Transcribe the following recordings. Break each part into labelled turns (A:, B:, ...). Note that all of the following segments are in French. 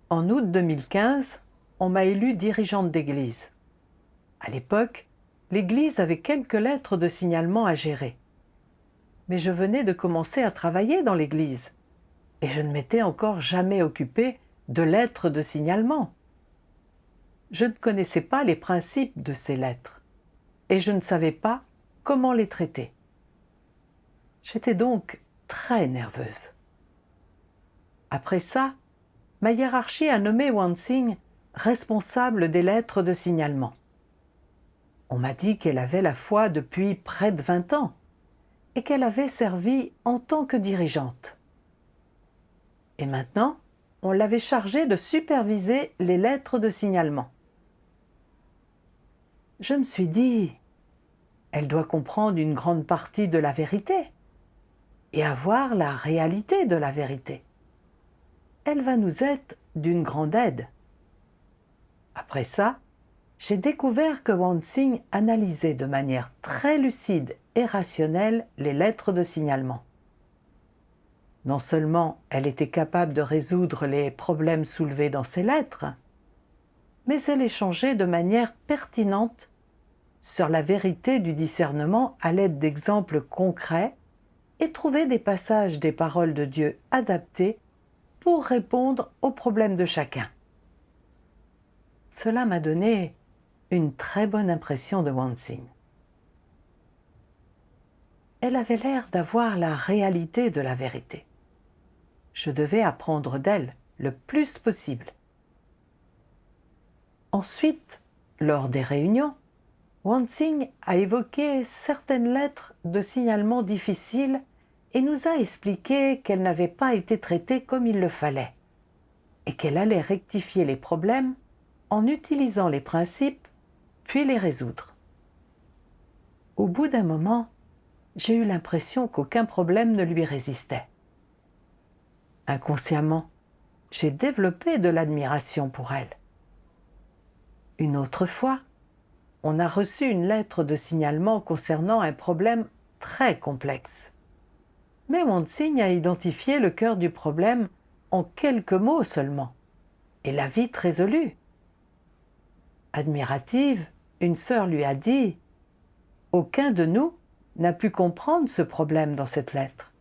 A: En août 2015, on m'a élue dirigeante d'église. À l'époque, l'église avait quelques lettres de signalement à gérer. Mais je venais de commencer à travailler dans l'église et je ne m'étais encore jamais occupée de lettres de signalement. Je ne connaissais pas les principes de ces lettres et je ne savais pas comment les traiter. J'étais donc très nerveuse. Après ça, ma hiérarchie a nommé Wansing responsable des lettres de signalement. On m'a dit qu'elle avait la foi depuis près de 20 ans et qu'elle avait servi en tant que dirigeante. Et maintenant, on l'avait chargée de superviser les lettres de signalement. Je me suis dit, elle doit comprendre une grande partie de la vérité et avoir la réalité de la vérité. Elle va nous être d'une grande aide. Après ça, j'ai découvert que Wansing analysait de manière très lucide et rationnelle les lettres de signalement. Non seulement elle était capable de résoudre les problèmes soulevés dans ces lettres, mais elle échangeait de manière pertinente sur la vérité du discernement à l'aide d'exemples concrets et trouvait des passages des paroles de Dieu adaptés pour répondre aux problèmes de chacun. Cela m'a donné une très bonne impression de Wansing. Elle avait l'air d'avoir la réalité de la vérité. Je devais apprendre d'elle le plus possible. Ensuite, lors des réunions, Wansing a évoqué certaines lettres de signalement difficiles et nous a expliqué qu'elles n'avaient pas été traitées comme il le fallait et qu'elle allait rectifier les problèmes en utilisant les principes puis les résoudre. Au bout d'un moment, j'ai eu l'impression qu'aucun problème ne lui résistait. Inconsciemment, j'ai développé de l'admiration pour elle. Une autre fois, on a reçu une lettre de signalement concernant un problème très complexe. Mais Wansing a identifié le cœur du problème en quelques mots seulement et l'a vite résolu. Admirative, une sœur lui a dit « Aucun de nous n'a pu comprendre ce problème dans cette lettre.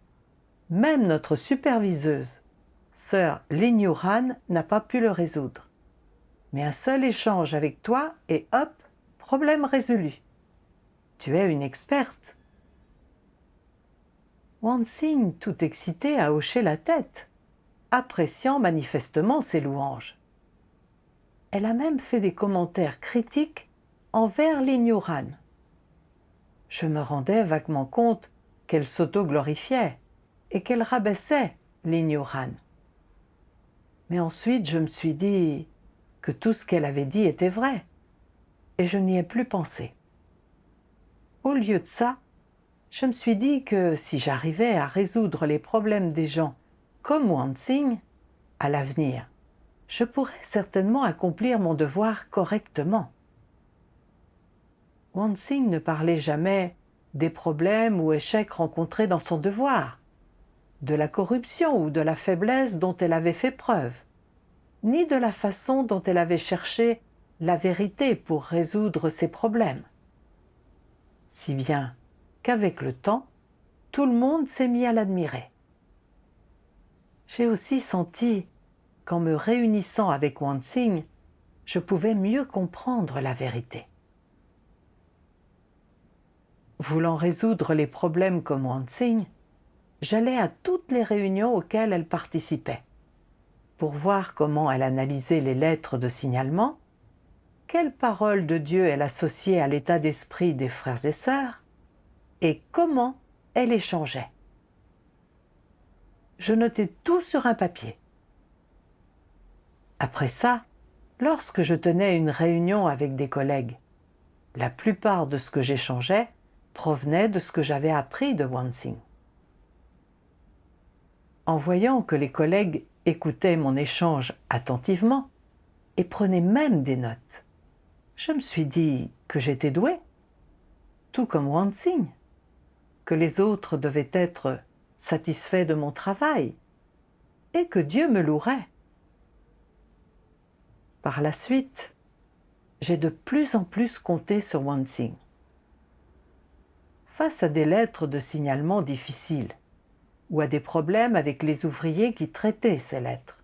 A: Même notre superviseuse, sœur Lin Han, n'a pas pu le résoudre. Mais un seul échange avec toi et hop, problème résolu. Tu es une experte. » Wansing, tout excité, a hoché la tête, appréciant manifestement ses louanges. Elle a même fait des commentaires critiques envers Lin Han. Je me rendais vaguement compte qu'elle s'auto-glorifiait et qu'elle rabaissait Lin Han. Mais ensuite, je me suis dit que tout ce qu'elle avait dit était vrai, et je n'y ai plus pensé. Au lieu de ça, je me suis dit que si j'arrivais à résoudre les problèmes des gens comme Wansing, à l'avenir, je pourrais certainement accomplir mon devoir correctement. Wansing ne parlait jamais des problèmes ou échecs rencontrés dans son devoir, de la corruption ou de la faiblesse dont elle avait fait preuve, ni de la façon dont elle avait cherché la vérité pour résoudre ses problèmes. Si bien qu'avec le temps, tout le monde s'est mis à l'admirer. J'ai aussi senti qu'en me réunissant avec Wansing, je pouvais mieux comprendre la vérité. Voulant résoudre les problèmes comme Wansing, j'allais à toutes les réunions auxquelles elle participait, pour voir comment elle analysait les lettres de signalement, quelles paroles de Dieu elle associait à l'état d'esprit des frères et sœurs, et comment elle échangeait. Je notais tout sur un papier. Après ça, lorsque je tenais une réunion avec des collègues, la plupart de ce que j'échangeais provenait de ce que j'avais appris de Wansing. En voyant que les collègues écoutaient mon échange attentivement et prenaient même des notes, je me suis dit que j'étais douée, tout comme Wansing, que les autres devaient être satisfaits de mon travail et que Dieu me louerait. Par la suite, j'ai de plus en plus compté sur Wansing. Face à des lettres de signalement difficiles ou à des problèmes avec les ouvriers qui traitaient ces lettres,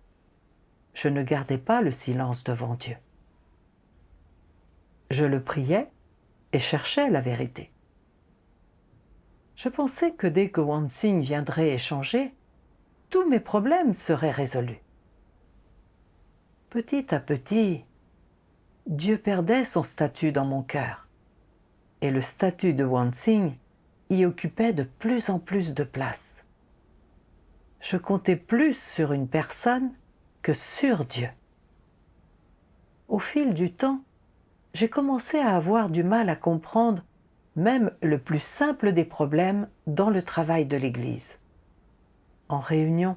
A: je ne gardais pas le silence devant Dieu. Je le priais et cherchais la vérité. Je pensais que dès que Wansing viendrait échanger, tous mes problèmes seraient résolus. Petit à petit, Dieu perdait son statut dans mon cœur, et le statut de Wansing y occupait de plus en plus de place. Je comptais plus sur une personne que sur Dieu. Au fil du temps, j'ai commencé à avoir du mal à comprendre même le plus simple des problèmes dans le travail de l'Église. En réunion,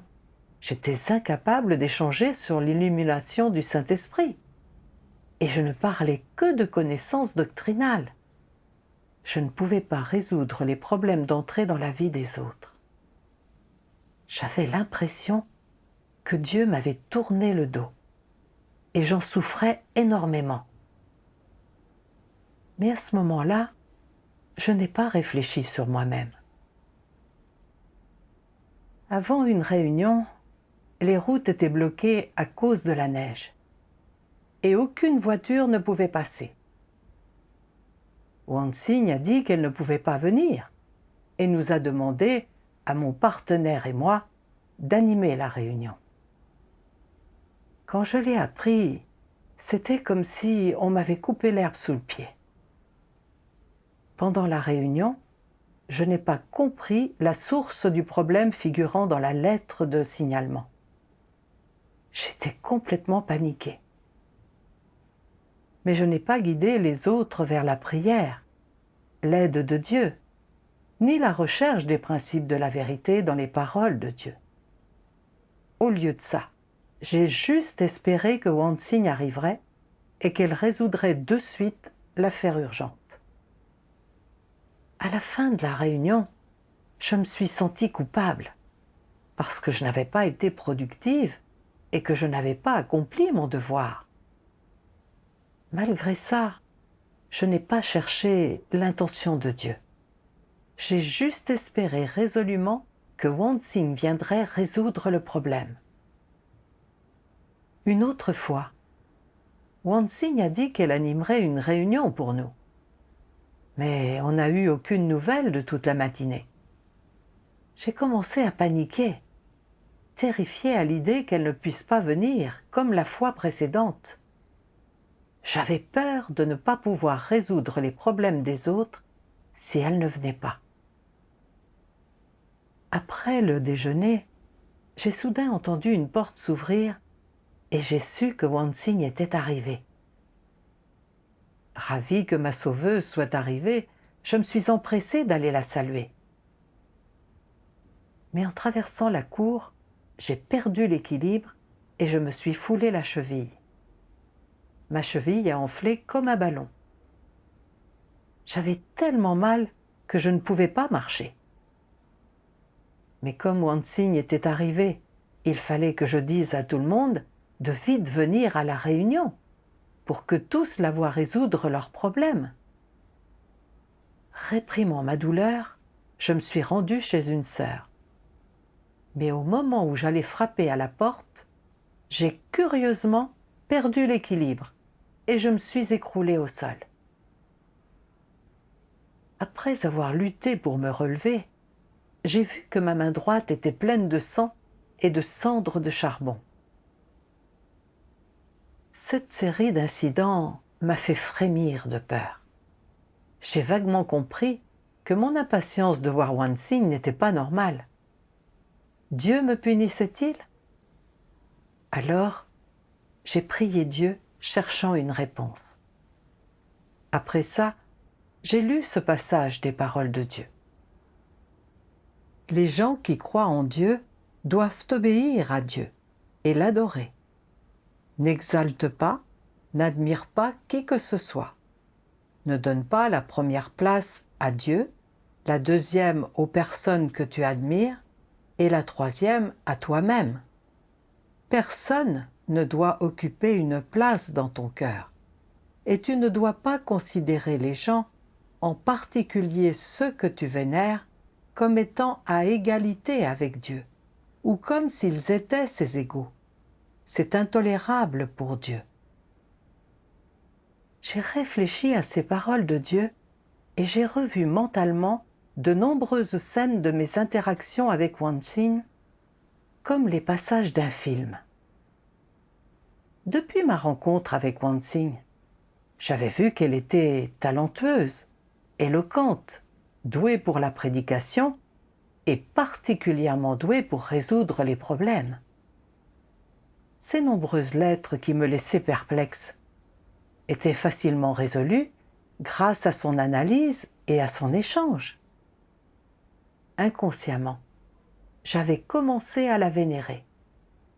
A: j'étais incapable d'échanger sur l'illumination du Saint-Esprit. Et je ne parlais que de connaissances doctrinales. Je ne pouvais pas résoudre les problèmes d'entrée dans la vie des autres. J'avais l'impression que Dieu m'avait tourné le dos. Et j'en souffrais énormément. Mais à ce moment-là, je n'ai pas réfléchi sur moi-même. Avant une réunion, les routes étaient bloquées à cause de la neige et aucune voiture ne pouvait passer. Wansing a dit qu'elle ne pouvait pas venir et nous a demandé, à mon partenaire et moi, d'animer la réunion. Quand je l'ai appris, c'était comme si on m'avait coupé l'herbe sous le pied. Pendant la réunion, je n'ai pas compris la source du problème figurant dans la lettre de signalement. J'étais complètement paniquée. Mais je n'ai pas guidé les autres vers la prière, l'aide de Dieu, ni la recherche des principes de la vérité dans les paroles de Dieu. Au lieu de ça, j'ai juste espéré que Wansing arriverait et qu'elle résoudrait de suite l'affaire urgente. À la fin de la réunion, je me suis sentie coupable parce que je n'avais pas été productive et que je n'avais pas accompli mon devoir. Malgré ça, je n'ai pas cherché l'intention de Dieu. J'ai juste espéré résolument que Wansing viendrait résoudre le problème. Une autre fois, Wansing a dit qu'elle animerait une réunion pour nous. Mais on n'a eu aucune nouvelle de toute la matinée. J'ai commencé à paniquer, terrifiée à l'idée qu'elle ne puisse pas venir, comme la fois précédente. J'avais peur de ne pas pouvoir résoudre les problèmes des autres si elle ne venait pas. Après le déjeuner, j'ai soudain entendu une porte s'ouvrir et j'ai su que Wansing était arrivée. Ravie que ma sauveuse soit arrivée, je me suis empressée d'aller la saluer. Mais en traversant la cour, j'ai perdu l'équilibre et je me suis foulé la cheville. Ma cheville a enflé comme un ballon. J'avais tellement mal que je ne pouvais pas marcher. Mais comme Wansing était arrivé, il fallait que je dise à tout le monde de vite venir à la réunion pour que tous la voient résoudre leurs problèmes. Réprimant ma douleur, je me suis rendue chez une sœur. Mais au moment où j'allais frapper à la porte, j'ai curieusement perdu l'équilibre et je me suis écroulée au sol. Après avoir lutté pour me relever, j'ai vu que ma main droite était pleine de sang et de cendres de charbon. Cette série d'incidents m'a fait frémir de peur. J'ai vaguement compris que mon impatience de voir Wansing n'était pas normale. Dieu me punissait-il? Alors, j'ai prié Dieu cherchant une réponse. Après ça, j'ai lu ce passage des paroles de Dieu. Les gens qui croient en Dieu doivent obéir à Dieu et l'adorer. N'exalte pas, n'admire pas qui que ce soit. Ne donne pas la première place à Dieu, la deuxième aux personnes que tu admires et la troisième à toi-même. Personne ne doit occuper une place dans ton cœur. Et tu ne dois pas considérer les gens, en particulier ceux que tu vénères, comme étant à égalité avec Dieu, ou comme s'ils étaient ses égaux. C'est intolérable pour Dieu. J'ai réfléchi à ces paroles de Dieu et j'ai revu mentalement de nombreuses scènes de mes interactions avec Wansin, comme les passages d'un film. Depuis ma rencontre avec Wansin, j'avais vu qu'elle était talentueuse, éloquente, douée pour la prédication et particulièrement douée pour résoudre les problèmes. Ces nombreuses lettres qui me laissaient perplexe étaient facilement résolues grâce à son analyse et à son échange. Inconsciemment, j'avais commencé à la vénérer,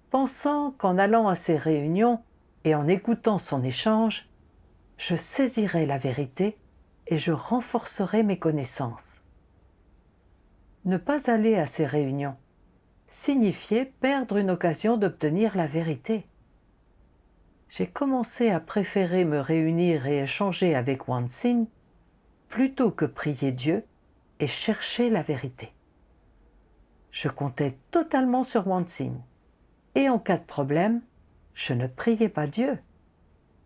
A: pensant qu'en allant à ses réunions et en écoutant son échange, je saisirais la vérité et je renforcerais mes connaissances. Ne pas aller à ces réunions signifiait perdre une occasion d'obtenir la vérité. J'ai commencé à préférer me réunir et échanger avec Wansin plutôt que prier Dieu et chercher la vérité. Je comptais totalement sur Wansin, et en cas de problème, je ne priais pas Dieu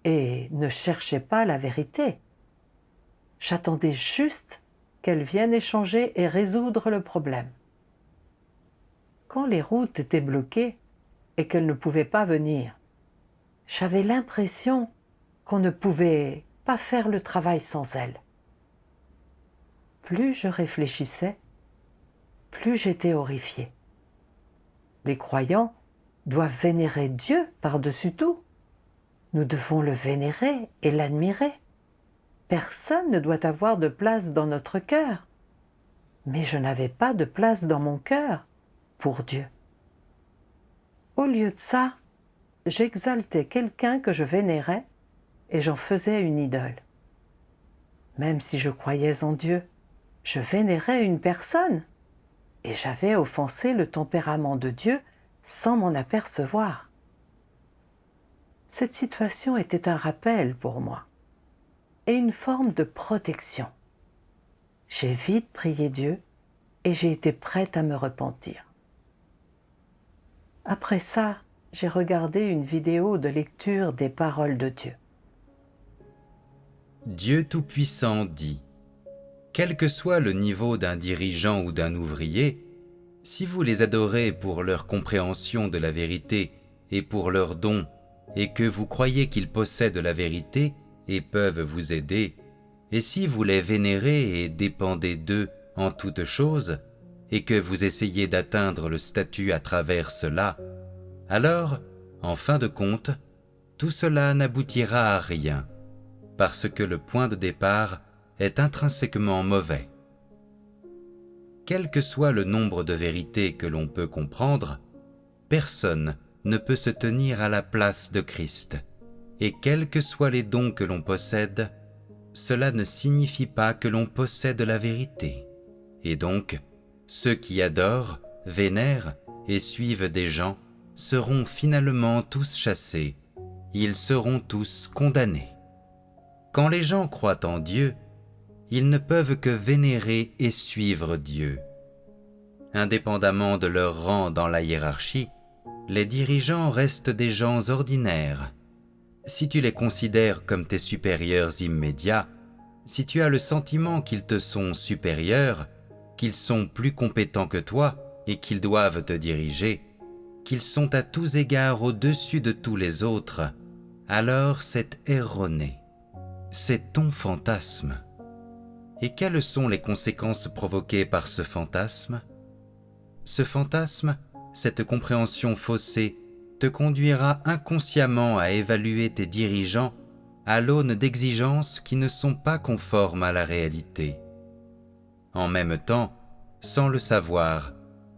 A: et ne cherchais pas la vérité. J'attendais juste qu'elle vienne échanger et résoudre le problème. Quand les routes étaient bloquées et qu'elle ne pouvait pas venir, j'avais l'impression qu'on ne pouvait pas faire le travail sans elle. Plus je réfléchissais, plus j'étais horrifiée. Les croyants doivent vénérer Dieu par-dessus tout. Nous devons le vénérer et l'admirer. Personne ne doit avoir de place dans notre cœur. Mais je n'avais pas de place dans mon cœur pour Dieu. Au lieu de ça, j'exaltais quelqu'un que je vénérais et j'en faisais une idole. Même si je croyais en Dieu, je vénérais une personne et j'avais offensé le tempérament de Dieu sans m'en apercevoir. Cette situation était un rappel pour moi et une forme de protection. J'ai vite prié Dieu et j'ai été prête à me repentir. Après ça, j'ai regardé une vidéo de lecture des paroles de Dieu.
B: Dieu Tout-Puissant dit : quel que soit le niveau d'un dirigeant ou d'un ouvrier, si vous les adorez pour leur compréhension de la vérité et pour leurs dons, et que vous croyez qu'ils possèdent la vérité et peuvent vous aider, et si vous les vénérez et dépendez d'eux en toutes choses, et que vous essayez d'atteindre le statut à travers cela, alors, en fin de compte, tout cela n'aboutira à rien, parce que le point de départ est intrinsèquement mauvais. Quel que soit le nombre de vérités que l'on peut comprendre, personne ne peut se tenir à la place de Christ, et quels que soient les dons que l'on possède, cela ne signifie pas que l'on possède la vérité. Et donc, ceux qui adorent, vénèrent et suivent des gens seront finalement tous chassés, ils seront tous condamnés. Quand les gens croient en Dieu, ils ne peuvent que vénérer et suivre Dieu. Indépendamment de leur rang dans la hiérarchie, les dirigeants restent des gens ordinaires. Si tu les considères comme tes supérieurs immédiats, si tu as le sentiment qu'ils te sont supérieurs, qu'ils sont plus compétents que toi et qu'ils doivent te diriger, qu'ils sont à tous égards au-dessus de tous les autres, alors c'est erroné. C'est ton fantasme. Et quelles sont les conséquences provoquées par ce fantasme ? Ce fantasme, cette compréhension faussée, te conduira inconsciemment à évaluer tes dirigeants à l'aune d'exigences qui ne sont pas conformes à la réalité. En même temps, sans le savoir,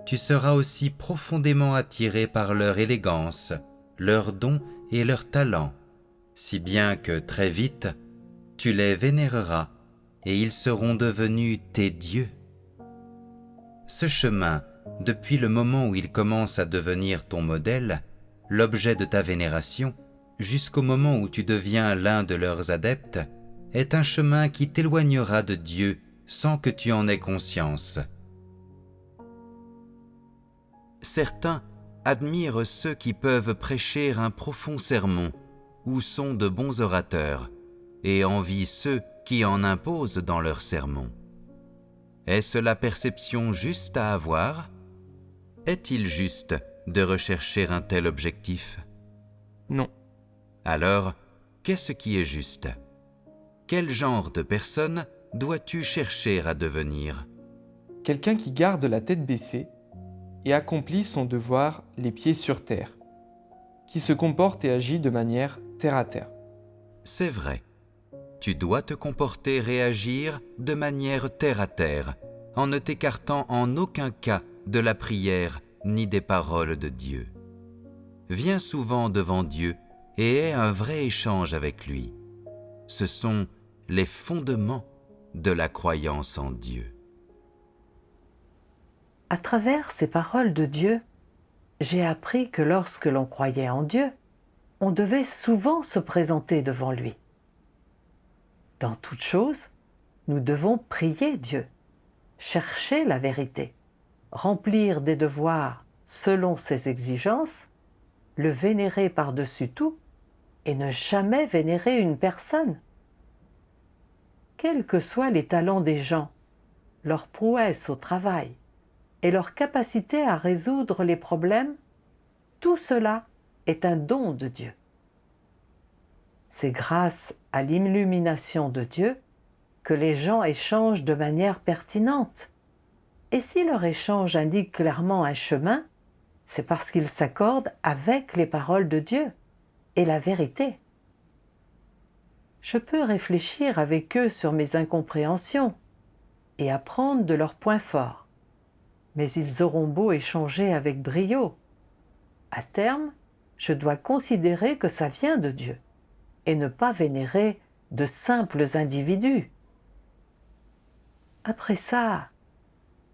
B: tu seras aussi profondément attiré par leur élégance, leurs dons et leurs talents, si bien que très vite, tu les vénéreras et ils seront devenus tes dieux. Ce chemin, depuis le moment où il commence à devenir ton modèle, l'objet de ta vénération, jusqu'au moment où tu deviens l'un de leurs adeptes, est un chemin qui t'éloignera de Dieu sans que tu en aies conscience. Certains admirent ceux qui peuvent prêcher un profond sermon ou sont de bons orateurs et envient ceux qui en imposent dans leurs sermons. Est-ce la perception juste à avoir ? Est-il juste de rechercher un tel objectif ?
C: Non.
B: Alors, qu'est-ce qui est juste ? Quel genre de personne dois-tu chercher à devenir ?
C: Quelqu'un qui garde la tête baissée et accomplit son devoir les pieds sur terre, qui se comporte et agit de manière terre à terre.
B: C'est vrai. Tu dois te comporter et agir de manière terre à terre, en ne t'écartant en aucun cas de la prière ni des paroles de Dieu. Viens souvent devant Dieu et aie un vrai échange avec lui. Ce sont les fondements de la croyance en Dieu.
A: À travers ces paroles de Dieu, j'ai appris que lorsque l'on croyait en Dieu, on devait souvent se présenter devant lui. Dans toute chose, nous devons prier Dieu, chercher la vérité, remplir des devoirs selon ses exigences, le vénérer par-dessus tout et ne jamais vénérer une personne. Quels que soient les talents des gens, leur prouesse au travail et leur capacité à résoudre les problèmes, tout cela est un don de Dieu. C'est grâce à l'illumination de Dieu que les gens échangent de manière pertinente. Et si leur échange indique clairement un chemin, c'est parce qu'ils s'accordent avec les paroles de Dieu et la vérité. Je peux réfléchir avec eux sur mes incompréhensions et apprendre de leurs points forts. Mais ils auront beau échanger avec brio. À terme, je dois considérer que ça vient de Dieu et ne pas vénérer de simples individus. Après ça,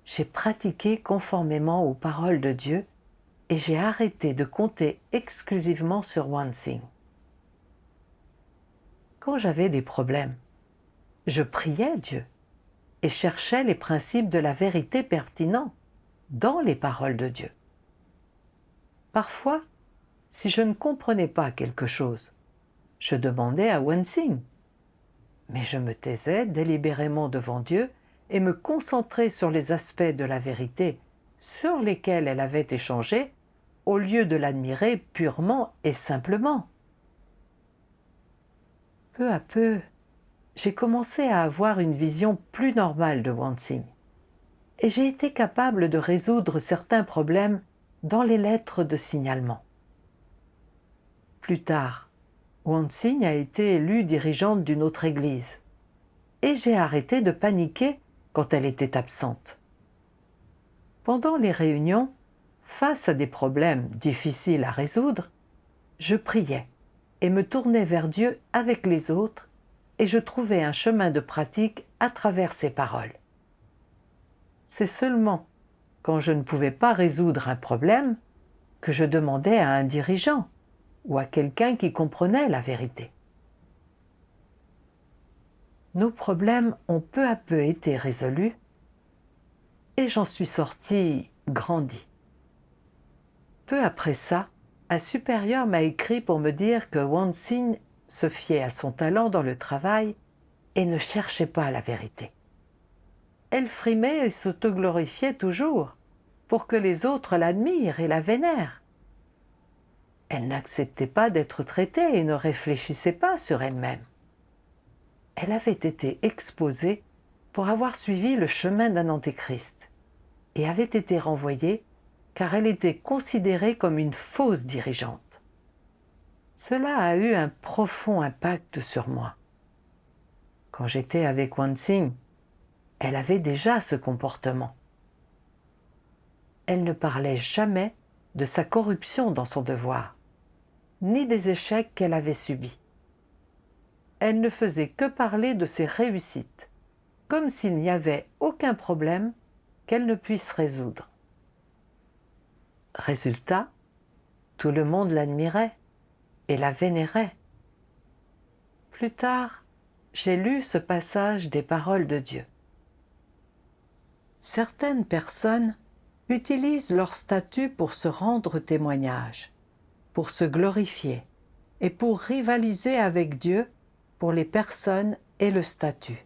A: j'ai pratiqué conformément aux paroles de Dieu et j'ai arrêté de compter exclusivement sur OneSing. Quand j'avais des problèmes, je priais Dieu et cherchais les principes de la vérité pertinents dans les paroles de Dieu. Parfois, si je ne comprenais pas quelque chose, je demandais à OneSing, mais je me taisais délibérément devant Dieu et me concentrais sur les aspects de la vérité sur lesquels elle avait échangé, au lieu de l'admirer purement et simplement. Peu à peu, j'ai commencé à avoir une vision plus normale de OneSing, et j'ai été capable de résoudre certains problèmes dans les lettres de signalement. Plus tard, OneSing a été élue dirigeante d'une autre église, et j'ai arrêté de paniquer quand elle était absente. Pendant les réunions, face à des problèmes difficiles à résoudre, je priais et me tournais vers Dieu avec les autres, et je trouvais un chemin de pratique à travers ses paroles. C'est seulement quand je ne pouvais pas résoudre un problème que je demandais à un dirigeant ou à quelqu'un qui comprenait la vérité. Nos problèmes ont peu à peu été résolus et j'en suis sortie grandie. Peu après ça, un supérieur m'a écrit pour me dire que OneSing se fiait à son talent dans le travail et ne cherchait pas la vérité. Elle frimait et s'autoglorifiait toujours pour que les autres l'admirent et la vénèrent. Elle n'acceptait pas d'être traitée et ne réfléchissait pas sur elle-même. Elle avait été exposée pour avoir suivi le chemin d'un antéchrist et avait été renvoyée car elle était considérée comme une fausse dirigeante. Cela a eu un profond impact sur moi. Quand j'étais avec OneSing, elle avait déjà ce comportement. Elle ne parlait jamais de sa corruption dans son devoir, ni des échecs qu'elle avait subis. Elle ne faisait que parler de ses réussites, comme s'il n'y avait aucun problème qu'elle ne puisse résoudre. Résultat, Tout le monde l'admirait et la vénérait. Plus tard, j'ai lu ce passage des paroles de Dieu. Certaines personnes utilisent leur statut pour se rendre témoignage, pour se glorifier et pour rivaliser avec Dieu pour les personnes et le statut.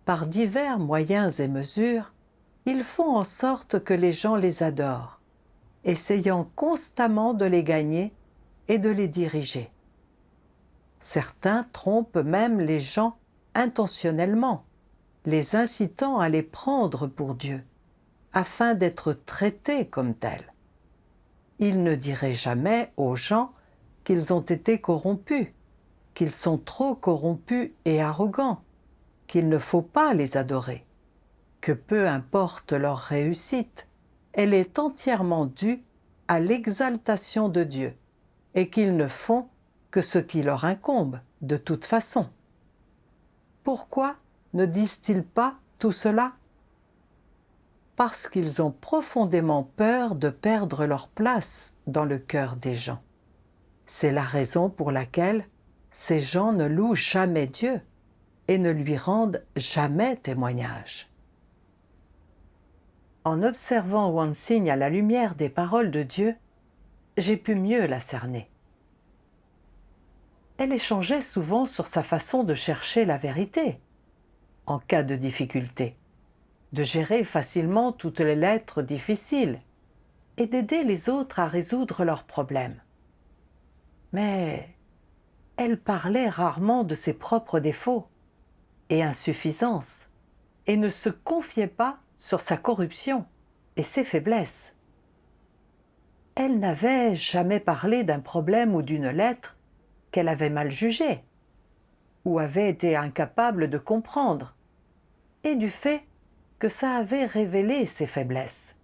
A: Par divers moyens et mesures, ils font en sorte que les gens les adorent, essayant constamment de les gagner et de les diriger. Certains trompent même les gens intentionnellement, les incitant à les prendre pour Dieu, afin d'être traités comme tels. Ils ne diraient jamais aux gens qu'ils ont été corrompus, qu'ils sont trop corrompus et arrogants, qu'il ne faut pas les adorer, que peu importe leur réussite, elle est entièrement due à l'exaltation de Dieu, et qu'ils ne font que ce qui leur incombe de toute façon. Pourquoi ne disent-ils pas tout cela? Parce qu'ils ont profondément peur de perdre leur place dans le cœur des gens. C'est la raison pour laquelle ces gens ne louent jamais Dieu et ne lui rendent jamais témoignage. En observant Wansing à la lumière des paroles de Dieu, j'ai pu mieux la cerner. Elle échangeait souvent sur sa façon de chercher la vérité, en cas de difficulté, de gérer facilement toutes les lettres difficiles et d'aider les autres à résoudre leurs problèmes. Mais elle parlait rarement de ses propres défauts et insuffisances et ne se confiait pas sur sa corruption et ses faiblesses. Elle n'avait jamais parlé d'un problème ou d'une lettre qu'elle avait mal jugée ou avait été incapable de comprendre, et du fait que ça avait révélé ses faiblesses.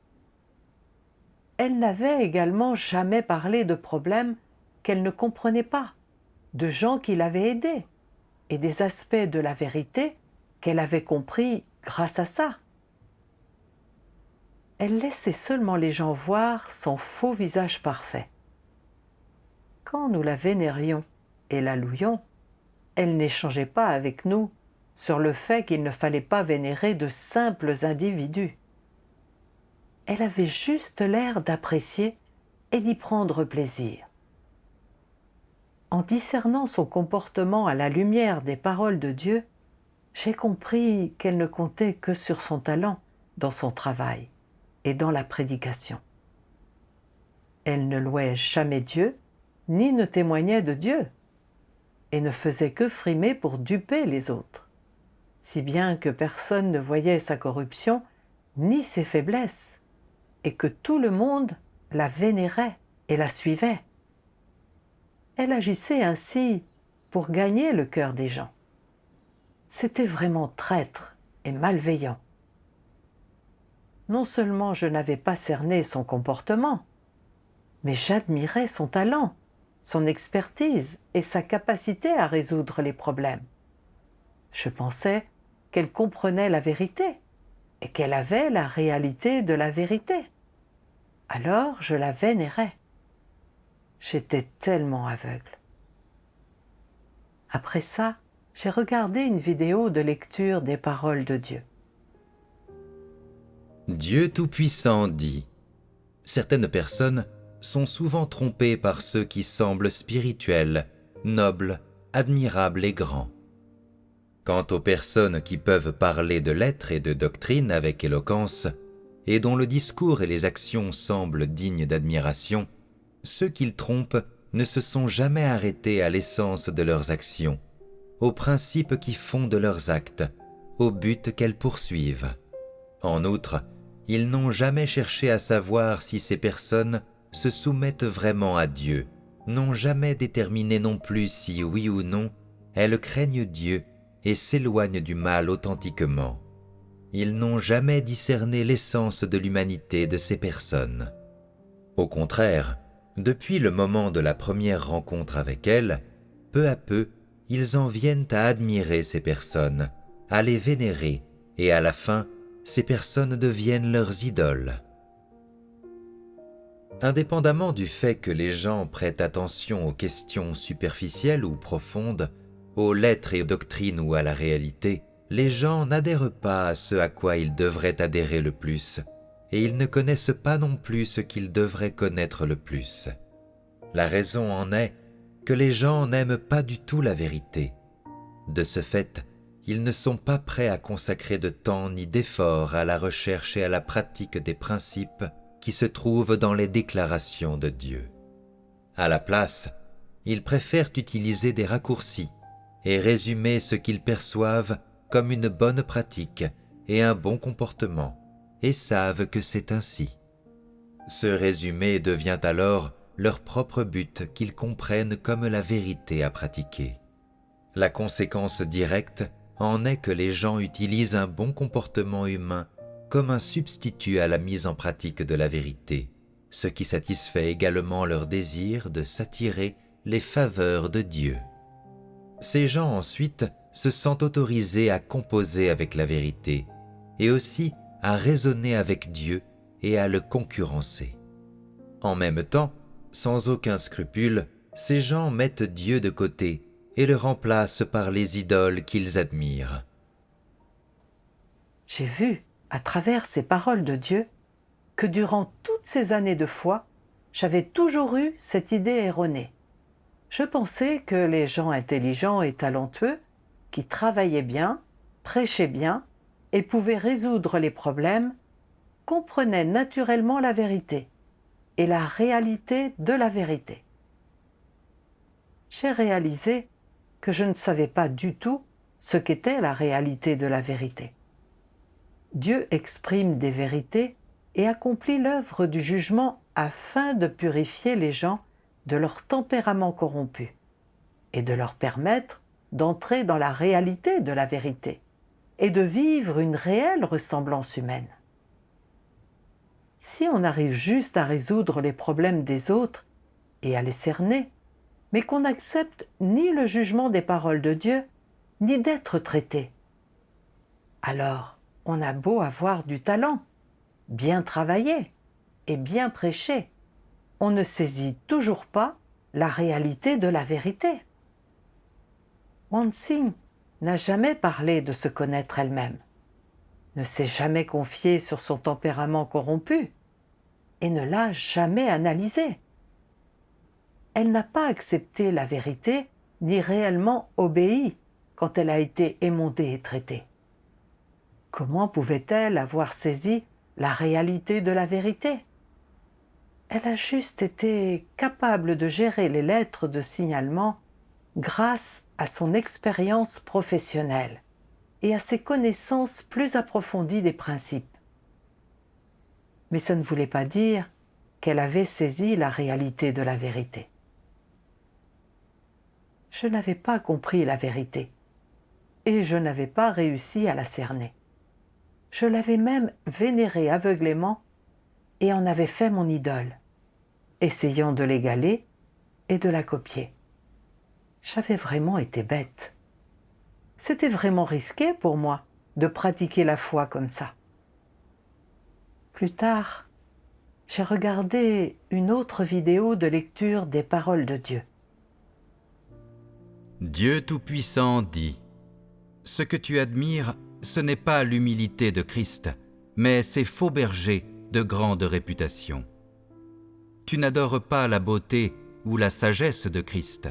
A: Elle n'avait également jamais parlé de problèmes qu'elle ne comprenait pas, de gens qui l'avaient aidée, et des aspects de la vérité qu'elle avait compris grâce à ça. Elle laissait seulement les gens voir son faux visage parfait. Quand nous la vénérions et la louions, elle n'échangeait pas avec nous sur le fait qu'il ne fallait pas vénérer de simples individus. Elle avait juste l'air d'apprécier et d'y prendre plaisir. En discernant son comportement à la lumière des paroles de Dieu, j'ai compris qu'elle ne comptait que sur son talent dans son travail et dans la prédication. Elle ne louait jamais Dieu, ni ne témoignait de Dieu, et ne faisait que frimer pour duper les autres, si bien que personne ne voyait sa corruption ni ses faiblesses, et que tout le monde la vénérait et la suivait. Elle agissait ainsi pour gagner le cœur des gens. C'était vraiment traître et malveillant. Non seulement je n'avais pas cerné son comportement, mais j'admirais son talent, son expertise et sa capacité à résoudre les problèmes. Je pensais qu'elle comprenait la vérité et qu'elle avait la réalité de la vérité. Alors je la vénérais. J'étais tellement aveugle. Après ça, j'ai regardé une vidéo de lecture des paroles de Dieu.
B: Dieu Tout-Puissant dit : certaines personnes sont souvent trompées par ceux qui semblent spirituels, nobles, admirables et grands. Quant aux personnes qui peuvent parler de lettres et de doctrine avec éloquence, et dont le discours et les actions semblent dignes d'admiration, ceux qu'ils trompent ne se sont jamais arrêtés à l'essence de leurs actions, aux principes qui fondent leurs actes, au but qu'elles poursuivent. En outre, ils n'ont jamais cherché à savoir si ces personnes se soumettent vraiment à Dieu, n'ont jamais déterminé non plus si, oui ou non, elles craignent Dieu et s'éloignent du mal authentiquement. Ils n'ont jamais discerné l'essence de l'humanité de ces personnes. Au contraire, depuis le moment de la première rencontre avec elles, peu à peu, ils en viennent à admirer ces personnes, à les vénérer, et à la fin, ces personnes deviennent leurs idoles. Indépendamment du fait que les gens prêtent attention aux questions superficielles ou profondes, aux lettres et aux doctrines ou à la réalité, les gens n'adhèrent pas à ce à quoi ils devraient adhérer le plus, et ils ne connaissent pas non plus ce qu'ils devraient connaître le plus. La raison en est que les gens n'aiment pas du tout la vérité. De ce fait, ils ne sont pas prêts à consacrer de temps ni d'efforts à la recherche et à la pratique des principes qui se trouvent dans les déclarations de Dieu. À la place, ils préfèrent utiliser des raccourcis et résumer ce qu'ils perçoivent comme une bonne pratique et un bon comportement, et savent que c'est ainsi. Ce résumé devient alors leur propre but qu'ils comprennent comme la vérité à pratiquer. La conséquence directe en est que les gens utilisent un bon comportement humain comme un substitut à la mise en pratique de la vérité, ce qui satisfait également leur désir de s'attirer les faveurs de Dieu. Ces gens ensuite se sentent autorisés à composer avec la vérité et aussi à raisonner avec Dieu et à le concurrencer. En même temps, sans aucun scrupule, ces gens mettent Dieu de côté et le remplacent par les idoles qu'ils admirent.
A: J'ai vu, à travers ces paroles de Dieu, que durant toutes ces années de foi, j'avais toujours eu cette idée erronée. Je pensais que les gens intelligents et talentueux, qui travaillaient bien, prêchaient bien et pouvaient résoudre les problèmes, comprenaient naturellement la vérité et la réalité de la vérité. J'ai réalisé que je ne savais pas du tout ce qu'était la réalité de la vérité. Dieu exprime des vérités et accomplit l'œuvre du jugement afin de purifier les gens de leur tempérament corrompu et de leur permettre d'entrer dans la réalité de la vérité et de vivre une réelle ressemblance humaine. Si on arrive juste à résoudre les problèmes des autres et à les cerner, mais qu'on n'accepte ni le jugement des paroles de Dieu, ni d'être traité, alors on a beau avoir du talent, bien travailler et bien prêcher, on ne saisit toujours pas la réalité de la vérité. Wansing n'a jamais parlé de se connaître elle-même, ne s'est jamais confiée sur son tempérament corrompu et ne l'a jamais analysé. Elle n'a pas accepté la vérité ni réellement obéi quand elle a été émondée et traitée. Comment pouvait-elle avoir saisi la réalité de la vérité? Elle a juste été capable de gérer les lettres de signalement grâce à son expérience professionnelle et à ses connaissances plus approfondies des principes. Mais ça ne voulait pas dire qu'elle avait saisi la réalité de la vérité. Je n'avais pas compris la vérité et je n'avais pas réussi à la cerner. Je l'avais même vénérée aveuglément et en avais fait mon idole, essayant de l'égaler et de la copier. J'avais vraiment été bête. C'était vraiment risqué pour moi de pratiquer la foi comme ça. Plus tard, j'ai regardé une autre vidéo de lecture des paroles de Dieu.
B: Dieu Tout-Puissant dit : « Ce que tu admires, ce n'est pas l'humilité de Christ, mais ses faux bergers de grande réputation. Tu n'adores pas la beauté ou la sagesse de Christ,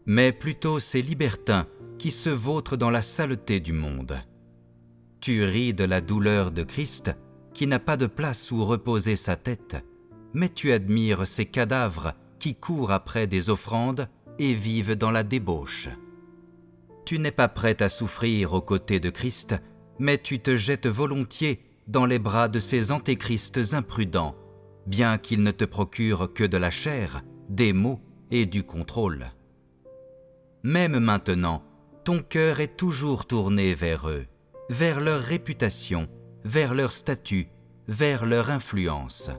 B: mais plutôt ces libertins qui se vautrent dans la saleté du monde. Tu ris de la douleur de Christ, qui n'a pas de place où reposer sa tête, mais tu admires ces cadavres qui courent après des offrandes et vivent dans la débauche. Tu n'es pas prête à souffrir aux côtés de Christ, mais tu te jettes volontiers dans les bras de ces antéchrists imprudents, bien qu'ils ne te procurent que de la chair, des mots et du contrôle. Même maintenant, ton cœur est toujours tourné vers eux, vers leur réputation, vers leur statut, vers leur influence.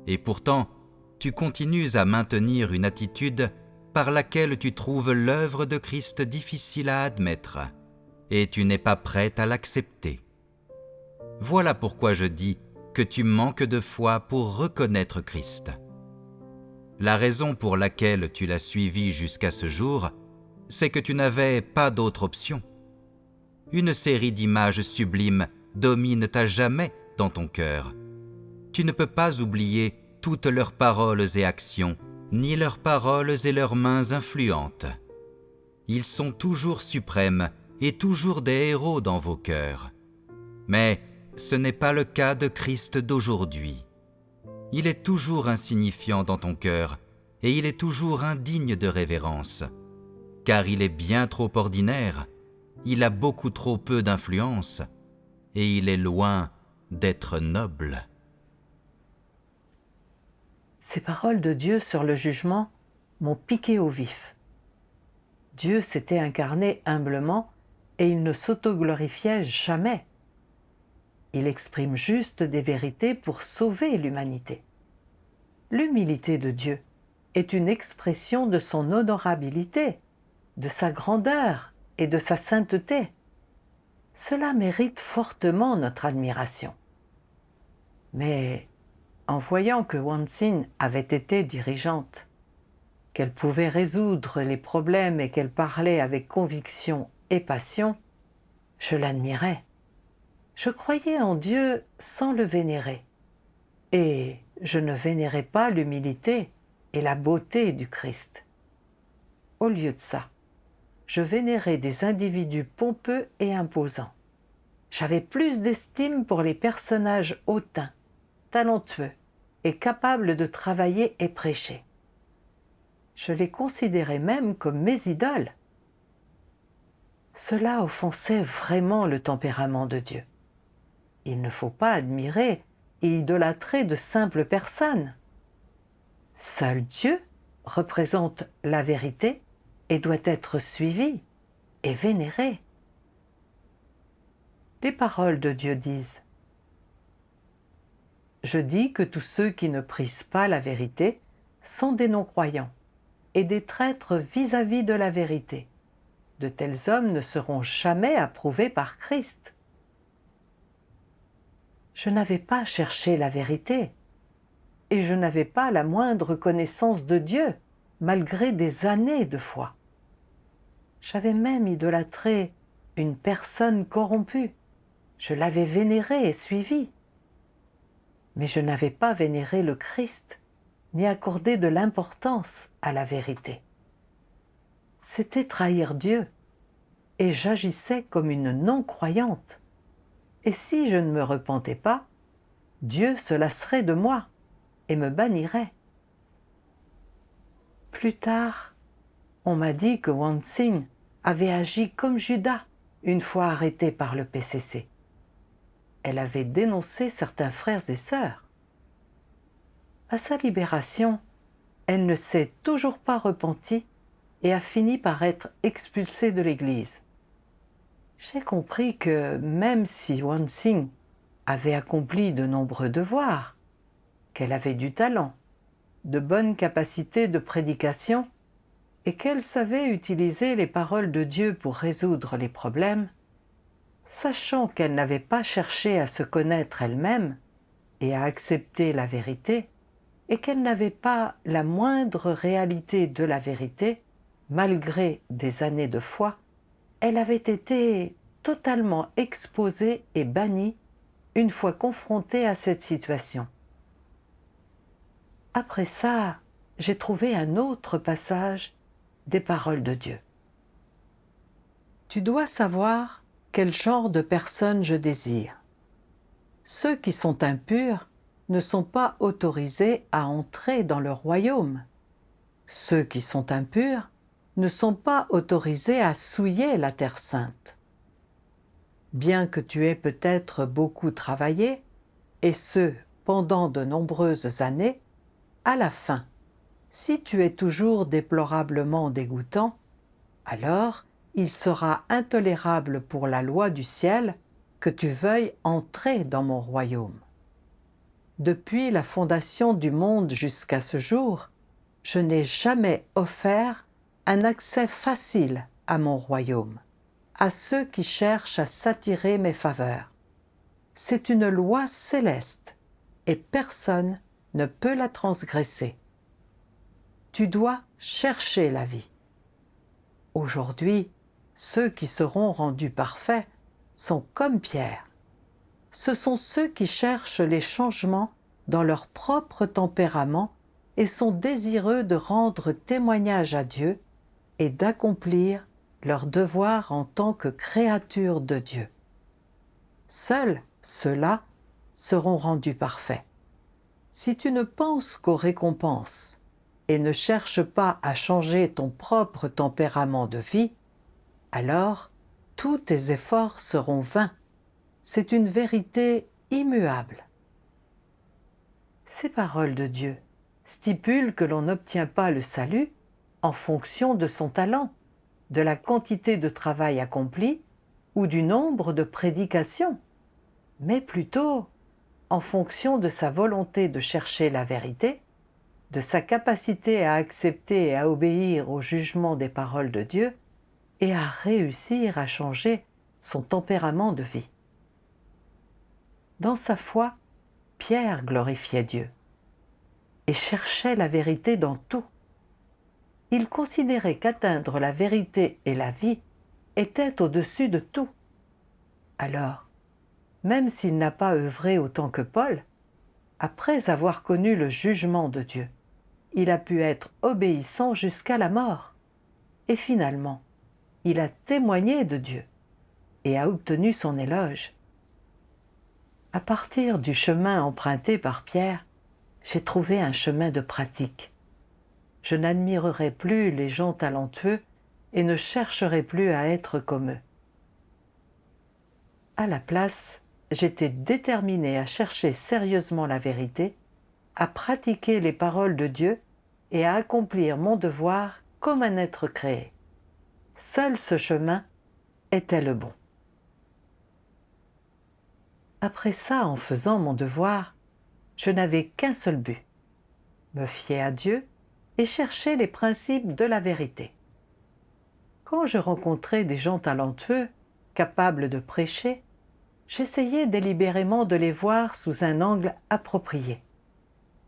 B: Et pourtant, tu continues à maintenir une attitude par laquelle tu trouves l'œuvre de Christ difficile à admettre, et tu n'es pas prête à l'accepter. Voilà pourquoi je dis que tu manques de foi pour reconnaître Christ. La raison pour laquelle tu l'as suivi jusqu'à ce jour, c'est que tu n'avais pas d'autre option. Une série d'images sublimes domine à jamais dans ton cœur. Tu ne peux pas oublier toutes leurs paroles et actions, ni leurs paroles et leurs mains influentes. Ils sont toujours suprêmes et toujours des héros dans vos cœurs. Mais ce n'est pas le cas de Christ d'aujourd'hui. Il est toujours insignifiant dans ton cœur et il est toujours indigne de révérence, car il est bien trop ordinaire, il a beaucoup trop peu d'influence et il est loin d'être noble.
A: Ces paroles de Dieu sur le jugement m'ont piqué au vif. Dieu s'était incarné humblement et il ne s'autoglorifiait jamais. Il exprime juste des vérités pour sauver l'humanité. L'humilité de Dieu est une expression de son honorabilité, de sa grandeur et de sa sainteté. Cela mérite fortement notre admiration. Mais en voyant que Won-Sin avait été dirigeante, qu'elle pouvait résoudre les problèmes et qu'elle parlait avec conviction et passion, je l'admirais. Je croyais en Dieu sans le vénérer, et je ne vénérais pas l'humilité et la beauté du Christ. Au lieu de ça, je vénérais des individus pompeux et imposants. J'avais plus d'estime pour les personnages hautains, talentueux et capables de travailler et prêcher. Je les considérais même comme mes idoles. Cela offensait vraiment le tempérament de Dieu. Il ne faut pas admirer et idolâtrer de simples personnes. Seul Dieu représente la vérité et doit être suivi et vénéré. Les paroles de Dieu disent « Je dis que tous ceux qui ne prisent pas la vérité sont des non-croyants et des traîtres vis-à-vis de la vérité. De tels hommes ne seront jamais approuvés par Christ. » Je n'avais pas cherché la vérité et je n'avais pas la moindre connaissance de Dieu, malgré des années de foi. J'avais même idolâtré une personne corrompue. Je l'avais vénérée et suivie. Mais je n'avais pas vénéré le Christ, ni accordé de l'importance à la vérité. C'était trahir Dieu, et j'agissais comme une non-croyante. Et si je ne me repentais pas, Dieu se lasserait de moi et me bannirait. Plus tard, on m'a dit que Won-Sin avait agi comme Judas une fois arrêtée par le PCC. Elle avait dénoncé certains frères et sœurs. À sa libération, elle ne s'est toujours pas repentie et a fini par être expulsée de l'Église. J'ai compris que même si Won-Sin avait accompli de nombreux devoirs, qu'elle avait du talent, de bonnes capacités de prédication et qu'elle savait utiliser les paroles de Dieu pour résoudre les problèmes, sachant qu'elle n'avait pas cherché à se connaître elle-même et à accepter la vérité, et qu'elle n'avait pas la moindre réalité de la vérité, malgré des années de foi, elle avait été totalement exposée et bannie une fois confrontée à cette situation. Après ça, j'ai trouvé un autre passage des paroles de Dieu. Tu dois savoir quel genre de personnes je désire. Ceux qui sont impurs ne sont pas autorisés à entrer dans le royaume. Ceux qui sont impurs ne sont pas autorisés à souiller la terre sainte. Bien que tu aies peut-être beaucoup travaillé, et ce pendant de nombreuses années, à la fin, si tu es toujours déplorablement dégoûtant, alors il sera intolérable pour la loi du ciel que tu veuilles entrer dans mon royaume. Depuis la fondation du monde jusqu'à ce jour, je n'ai jamais offert un accès facile à mon royaume, à ceux qui cherchent à s'attirer mes faveurs. C'est une loi céleste et personne ne peut la transgresser. Tu dois chercher la vie. Aujourd'hui, ceux qui seront rendus parfaits sont comme Pierre. Ce sont ceux qui cherchent les changements dans leur propre tempérament et sont désireux de rendre témoignage à Dieu et d'accomplir leur devoir en tant que créatures de Dieu. Seuls ceux-là seront rendus parfaits. Si tu ne penses qu'aux récompenses et ne cherches pas à changer ton propre tempérament de vie, alors tous tes efforts seront vains. C'est une vérité immuable. Ces paroles de Dieu stipulent que l'on n'obtient pas le salut en fonction de son talent, de la quantité de travail accompli ou du nombre de prédications, mais plutôt en fonction de sa volonté de chercher la vérité, de sa capacité à accepter et à obéir au jugement des paroles de Dieu et à réussir à changer son tempérament de vie. Dans sa foi, Pierre glorifiait Dieu et cherchait la vérité dans tout. Il considérait qu'atteindre la vérité et la vie était au-dessus de tout. Alors, même s'il n'a pas œuvré autant que Paul, après avoir connu le jugement de Dieu, il a pu être obéissant jusqu'à la mort. Et finalement, il a témoigné de Dieu et a obtenu son éloge. À partir du chemin emprunté par Pierre, j'ai trouvé un chemin de pratique. Je n'admirerai plus les gens talentueux et ne chercherai plus à être comme eux. À la place, j'étais déterminée à chercher sérieusement la vérité, à pratiquer les paroles de Dieu et à accomplir mon devoir comme un être créé. Seul ce chemin était le bon. Après ça, en faisant mon devoir, je n'avais qu'un seul but, me fier à Dieu et chercher les principes de la vérité. Quand je rencontrais des gens talentueux, capables de prêcher, j'essayais délibérément de les voir sous un angle approprié.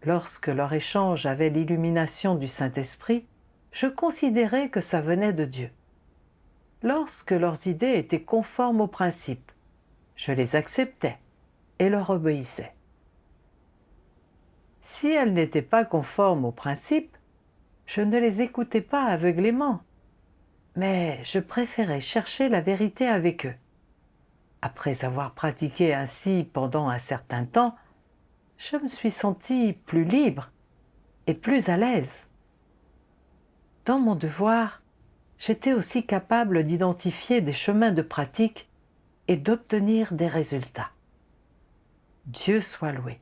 A: Lorsque leur échange avait l'illumination du Saint-Esprit, je considérais que ça venait de Dieu. Lorsque leurs idées étaient conformes aux principes, je les acceptais et leur obéissais. Si elles n'étaient pas conformes aux principes, je ne les écoutais pas aveuglément, mais je préférais chercher la vérité avec eux. Après avoir pratiqué ainsi pendant un certain temps, je me suis sentie plus libre et plus à l'aise. Dans mon devoir, j'étais aussi capable d'identifier des chemins de pratique et d'obtenir des résultats. Dieu soit loué.